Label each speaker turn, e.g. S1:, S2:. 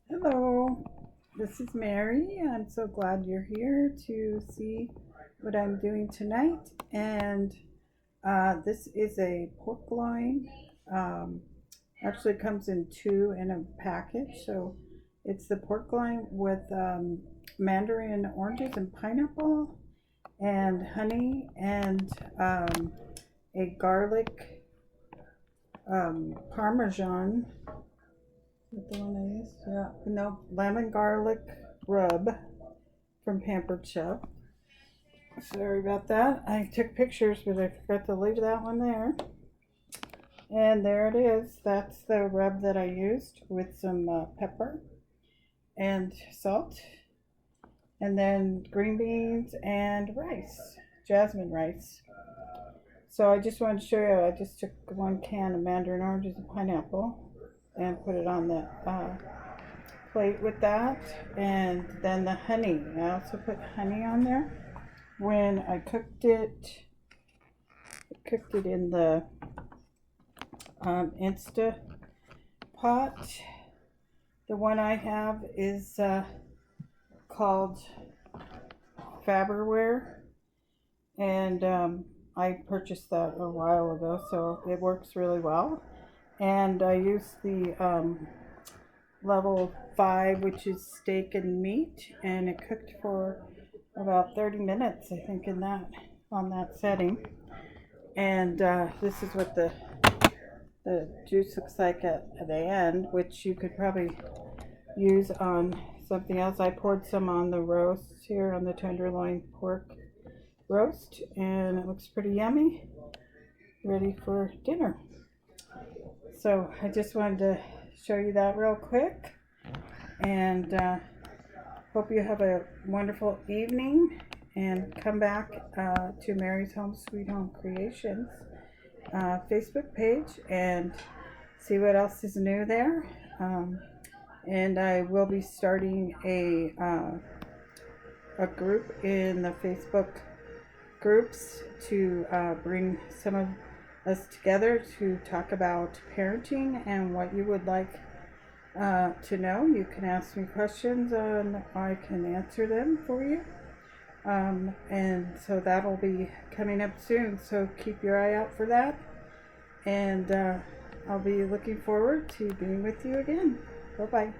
S1: Hello, this is Mary. I'm so glad you're here to see what I'm doing tonight. And this is a pork loin. Um, Actually comes in two in a package. So it's the pork loin with mandarin oranges and pineapple and honey and a garlic parmesan. Is that the one I used? Yeah. No, lemon garlic rub from Pampered Chef. Sorry about that. I took pictures, but I forgot to leave that one there. And there it is. That's the rub that I used with some pepper and salt. And then green beans and rice, jasmine rice. So I just wanted to show you, I just took one can of mandarin oranges and pineapple and put it on the plate with that. And then the honey. I also put honey on there. When I cooked it in the Insta pot. The one I have is called Faberware, and I purchased that a while ago, so it works really well. And I use the level 5, which is steak and meat, and it cooked for about 30 minutes, I think, in that on that setting. And this is what the juice looks like at the end, which you could probably use on something else. I poured some on the roast here, on the tenderloin pork roast, and it looks pretty yummy, ready for dinner. So I just wanted to show you that real quick, and hope you have a wonderful evening, and come back to Mary's Home Sweet Home Creations Facebook page and see what else is new there. And I will be starting a group in the Facebook groups to bring some of us together to talk about parenting and what you would like to know. You can ask me questions and I can answer them for you. And so that'll be coming up soon, so keep your eye out for that. And I'll be looking forward to being with you again. Bye-bye.